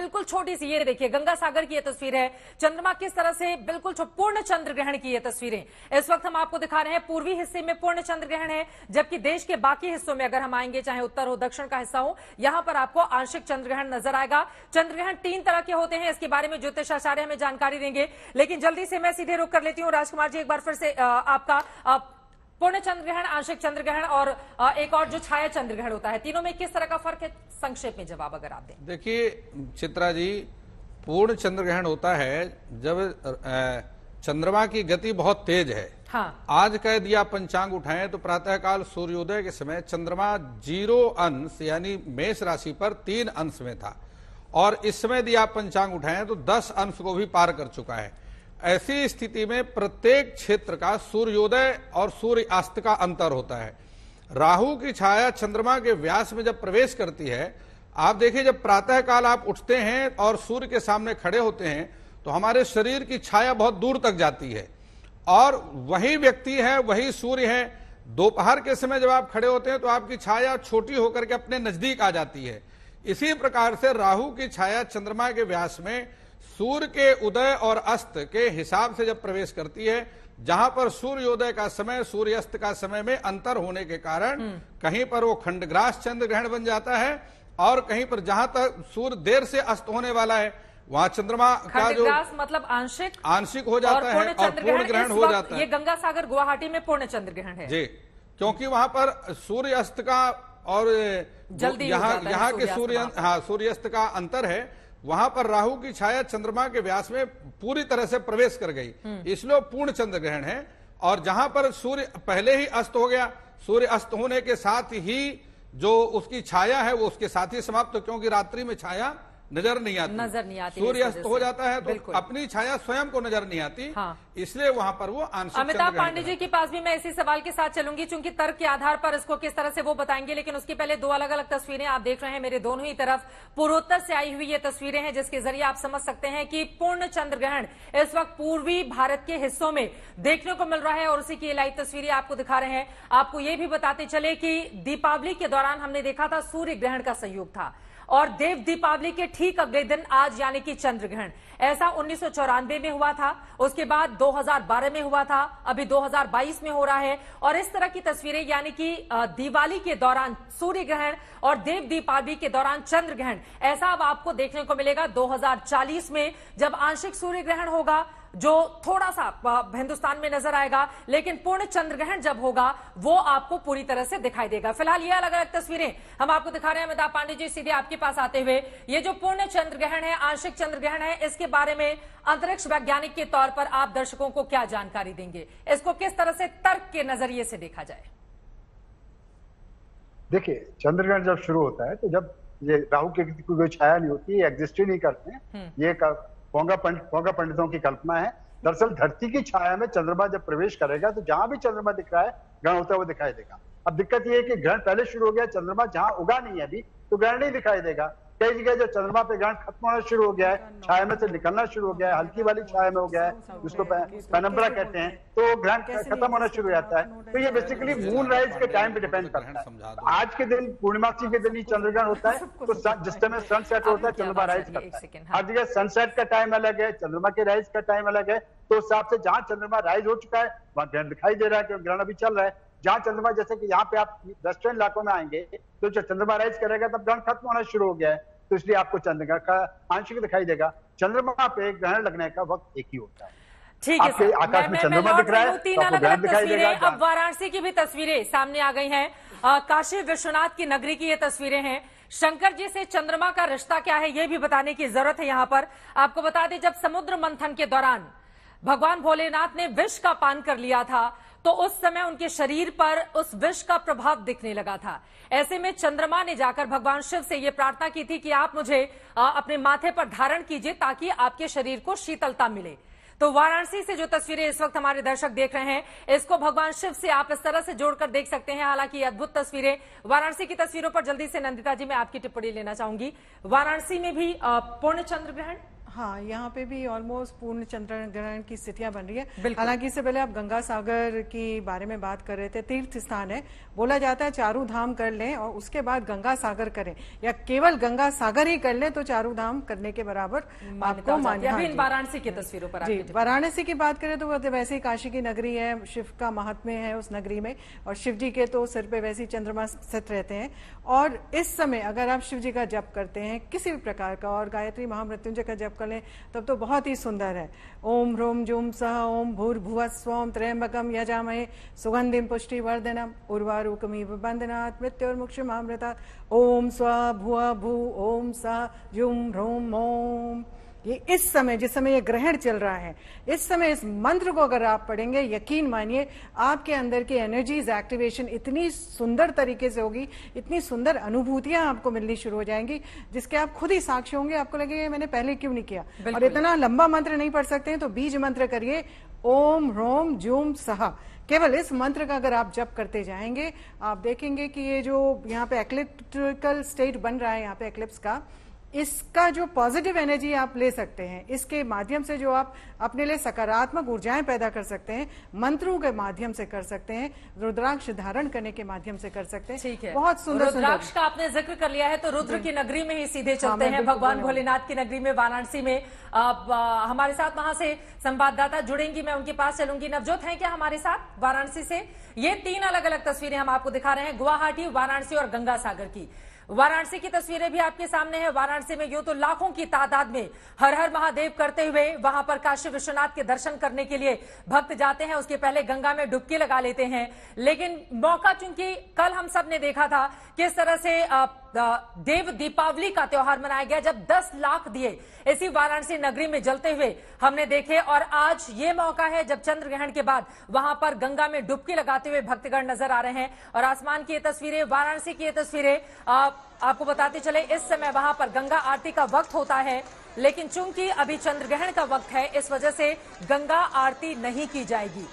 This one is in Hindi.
बिल्कुल छोटी सी, ये देखिए गंगा सागर की ये तस्वीर है, चंद्रमा किस तरह से बिल्कुल पूर्ण चंद्र ग्रहण की ये तस्वीरें इस वक्त हम आपको दिखा रहे हैं। पूर्वी हिस्से में पूर्ण चंद्र ग्रहण है, जबकि देश के बाकी हिस्सों में अगर हम आएंगे, चाहे उत्तर हो दक्षिण का हिस्सा हो, यहां पर आपको आंशिक चंद्र ग्रहण नजर आएगा। चंद्र ग्रहण 3 तरह के होते हैं, इसके बारे में ज्योतिष आचार्य हमें जानकारी देंगे, लेकिन जल्दी से मैं सीधे रुक कर लेती हूँ। राजकुमार जी, एक बार फिर से आपका पूर्ण चंद्र ग्रहण, आंशिक चंद्र ग्रहण और एक और जो छाया चंद्र ग्रहण होता है, तीनों में किस तरह का फर्क है, संक्षेप में जवाब अगर आप दें। देखिए चित्रा जी, पूर्ण चंद्र ग्रहण होता है जब चंद्रमा की गति बहुत तेज है। हाँ। आज का यदि आप पंचांग उठाएं तो प्रातःकाल सूर्योदय के समय चंद्रमा 0 अंश यानी मेष राशि पर 3 अंश में था, और इस समय यदि आप पंचांग उठाएं तो 10 अंश को भी पार कर चुका है। ऐसी स्थिति में प्रत्येक क्षेत्र का सूर्योदय और सूर्य अस्त का अंतर होता है। राहु की छाया चंद्रमा के व्यास में जब प्रवेश करती है, आप देखिए जब प्रातःकाल आप उठते हैं और सूर्य के सामने खड़े होते हैं तो हमारे शरीर की छाया बहुत दूर तक जाती है, और वही व्यक्ति है, वही सूर्य है। दोपहर के समय जब आप खड़े होते हैं तो आपकी छाया छोटी होकर के अपने नजदीक आ जाती है। इसी प्रकार से राहु की छाया चंद्रमा के व्यास में सूर्य के उदय और अस्त के हिसाब से जब प्रवेश करती है, जहां पर सूर्योदय का समय सूर्यास्त का समय में अंतर होने के कारण कहीं पर वो खंडग्रास चंद्र ग्रहण बन जाता है, और कहीं पर जहां तक सूर्य देर से अस्त होने वाला है वहां चंद्रमा का जो मतलब आंशिक हो जाता है और पूर्ण ग्रहण हो जाता है। ये गंगा सागर गुवाहाटी में पूर्ण चंद्र ग्रहण है जी, क्योंकि वहां पर सूर्य अस्त का और जल्दी यहाँ के सूर्यास्त का अंतर है। वहां पर राहु की छाया चंद्रमा के व्यास में पूरी तरह से प्रवेश कर गई, इसलिए पूर्ण चंद्र ग्रहण है। और जहां पर सूर्य पहले ही अस्त हो गया, सूर्य अस्त होने के साथ ही जो उसकी छाया है वो उसके साथ ही समाप्त, क्योंकि रात्रि में छाया नजर नहीं आती, सूर्य अस्त हो जाता है तो अपनी छाया स्वयं को नजर नहीं आती। हाँ। इसलिए वहां पर वो आंशिक। अमिताभ पांडे जी के पास भी मैं इसी सवाल के साथ चलूंगी, चूंकि तर्क के आधार पर इसको किस तरह से वो बताएंगे, लेकिन उसके पहले 2 अलग अलग तस्वीरें आप देख रहे हैं मेरे दोनों ही तरफ। पूर्वोत्तर से आई हुई ये तस्वीरें हैं, जिसके जरिए आप समझ सकते हैं कि पूर्ण चंद्र ग्रहण इस वक्त पूर्वी भारत के हिस्सों में देखने को मिल रहा है, और उसी की लाइव तस्वीरें आपको दिखा रहे हैं। आपको ये भी बताते चले कि दीपावली के दौरान हमने देखा था सूर्य ग्रहण का संयोग था, और देव दीपावली के ठीक अगले दिन आज यानी कि चंद्र ग्रहण, ऐसा 1994 में हुआ था, उसके बाद 2012 में हुआ था, अभी 2022 में हो रहा है। और इस तरह की तस्वीरें यानी कि दिवाली के दौरान सूर्य ग्रहण और देव दीपावली के दौरान चंद्र ग्रहण, ऐसा अब आपको देखने को मिलेगा 2040 में, जब आंशिक सूर्य ग्रहण होगा जो थोड़ा सा हिंदुस्तान में नजर आएगा, लेकिन पूर्ण चंद्र ग्रहण जब होगा वो आपको पूरी तरह से दिखाई देगा। फिलहाल ये अलग अलग तस्वीरें हम आपको दिखा रहे हैं। अमिताभ पांडे जी, सीधे आपके पास आते हुए, ये जो पूर्ण चंद्र ग्रहण है, आंशिक चंद्र ग्रहण है, इसके बारे में अंतरिक्ष वैज्ञानिक के तौर पर आप दर्शकों को क्या जानकारी देंगे, इसको किस तरह से तर्क के नजरिए से देखा जाए? देखिए, चंद्र ग्रहण जब शुरू होता है तो जब ये राहु की कोई छाया नहीं होती, ये एग्जिस्ट ही नहीं करते हैं, ये पोंगा पंडितों की कल्पना है। दरअसल धरती की छाया में चंद्रमा जब प्रवेश करेगा तो जहां भी चंद्रमा दिख रहा है ग्रहण होता है वो दिखाई देगा। अब दिक्कत ये है कि ग्रहण पहले शुरू हो गया, चंद्रमा जहां उगा नहीं है अभी तो ग्रहण नहीं दिखाई देगा। कई जगह जो चंद्रमा पे ग्रहण खत्म होना शुरू हो गया है, छाया में से निकलना शुरू हो गया है, हल्की वाली छाया में हो गया है, जिसको पेनम्ब्रा कहते हैं, तो ग्रहण खत्म होना शुरू हो जाता है। तो ये बेसिकली मून राइज के टाइम पे डिपेंड करता है। आज के दिन पूर्णिमासी के दिन ही चंद्र ग्रहण होता है, तो जिस टाइम सनसेट होता है चंद्रमा राइज करता है। हर जगह सनसेट का टाइम अलग है, चंद्रमा के राइज का टाइम अलग है, तो उस हिसाब से जहां चंद्रमा राइज हो चुका है वहां ग्रहण दिखाई दे रहा है, क्योंकि ग्रहण अभी चल रहा है। जहां चंद्रमा, जैसे कि यहाँ पे आप वेस्टर्न इलाकों में आएंगे तो जब चंद्रमा राइज करेगा तब ग्रहण खत्म होना शुरू हो गया है, तो इसलिए आपको चंद्रमा का आंशिक दिखाई देगा। चंद्रमा पे ग्रहण लगने का वक्त एक ही होता है। ठीक है सर, आकाश में चंद्रमा दिख रहा है, 3 अलग अलग तस्वीरें। अब वाराणसी की भी तस्वीरें सामने आ गई हैं, काशी विश्वनाथ की नगरी की ये तस्वीरें हैं। शंकर जी से चंद्रमा का रिश्ता क्या है ये भी बताने की जरूरत है। यहाँ पर आपको बता दें, जब समुद्र मंथन के दौरान भगवान भोलेनाथ ने विष का पान कर लिया था तो उस समय उनके शरीर पर उस विष का प्रभाव दिखने लगा था। ऐसे में चंद्रमा ने जाकर भगवान शिव से यह प्रार्थना की थी कि आप मुझे अपने माथे पर धारण कीजिए ताकि आपके शरीर को शीतलता मिले। तो वाराणसी से जो तस्वीरें इस वक्त हमारे दर्शक देख रहे हैं, इसको भगवान शिव से आप इस तरह से जोड़कर देख सकते हैं। हालांकि अद्भुत तस्वीरें वाराणसी की तस्वीरों पर जल्दी से नंदिता जी मैं आपकी टिप्पणी लेना चाहूंगी। वाराणसी में भी पूर्ण चंद्र ग्रहण हाँ, यहाँ पे भी ऑलमोस्ट पूर्ण चंद्र ग्रहण की स्थितियां बन रही है। बिल्कुल। हालांकि इससे पहले आप गंगा सागर की बारे में बात कर रहे थे, तीर्थ स्थान है, बोला जाता है चारों धाम कर लें और उसके बाद गंगा सागर करें, या केवल गंगा सागर ही कर लें तो चारों धाम करने के बराबर आपको मान्यता। अभी इन वाराणसी की तस्वीरों पर जी, वाराणसी की बात करें तो वैसे ही काशी की नगरी है, शिव का महात्म्य है उस नगरी में, और शिव जी के तो सिर पे वैसे ही चंद्रमा स्थित रहते हैं। और इस समय अगर आप शिव जी का जप करते हैं किसी भी प्रकार का और गायत्री महामृत्युंजय का जप कर लें तब तो बहुत ही सुंदर है। ओम ह्रूम जूम सह ओम भूर्भुवः स्वः त्र्यंबकम यजामहे सुगंधिम पुष्टिवर्धनम उर्वारुकमिव बंधनात् मृत्युर्मुक्षमामृतात् ओम स्व भुव भू ओम सह जूम ह्रूम ओम। ये इस समय, जिस समय ये ग्रहण चल रहा है, इस समय इस मंत्र को अगर आप पढ़ेंगे, यकीन मानिए आपके अंदर की एनर्जीज एक्टिवेशन इतनी सुंदर तरीके से होगी, इतनी सुंदर अनुभूतियां आपको मिलनी शुरू हो जाएंगी जिसके आप खुद ही साक्षी होंगे। आपको लगेगा मैंने पहले क्यों नहीं किया। और इतना लंबा मंत्र नहीं पढ़ सकते हैं तो बीज मंत्र करिए, ओम ह्रोम जूम सह। केवल इस मंत्र का अगर आप जप करते जाएंगे, आप देखेंगे कि ये जो यहाँ पे एक्लिप्टिकल स्टेट बन रहा है, यहाँ पे एक्लिप्स का, इसका जो पॉजिटिव एनर्जी आप ले सकते हैं, इसके माध्यम से जो आप अपने लिए सकारात्मक ऊर्जाएं पैदा कर सकते हैं, मंत्रों के माध्यम से कर सकते हैं, रुद्राक्ष धारण करने के माध्यम से कर सकते हैं। ठीक है, बहुत सुंदर। रुद्राक्ष का आपने जिक्र कर लिया है तो रुद्र की नगरी में ही सीधे चलते हैं, भगवान भोलेनाथ की नगरी में, वाराणसी में। हमारे साथ वहां से संवाददाता जुड़ेंगी, मैं उनके पास चलूंगी। नवजोत हैं क्या हमारे साथ वाराणसी से? ये 3 अलग अलग तस्वीरें हम आपको दिखा रहे हैं, गुवाहाटी, वाराणसी और गंगा सागर की। वाराणसी की तस्वीरें भी आपके सामने है। वाराणसी में यूं तो लाखों की तादाद में हर हर महादेव करते हुए वहां पर काशी विश्वनाथ के दर्शन करने के लिए भक्त जाते हैं, उसके पहले गंगा में डुबकी लगा लेते हैं। लेकिन मौका, चूंकि कल हम सब ने देखा था किस तरह से देव दीपावली का त्योहार मनाया गया, जब 10 लाख दिए इसी वाराणसी नगरी में जलते हुए हमने देखे, और आज ये मौका है जब चंद्र ग्रहण के बाद वहां पर गंगा में डुबकी लगाते हुए भक्तगण नजर आ रहे हैं। और आसमान की ये तस्वीरें, वाराणसी की ये तस्वीरें आपको बताते चले, इस समय वहां पर गंगा आरती का वक्त होता है, लेकिन चूंकि अभी चंद्र ग्रहण का वक्त है, इस वजह से गंगा आरती नहीं की जाएगी।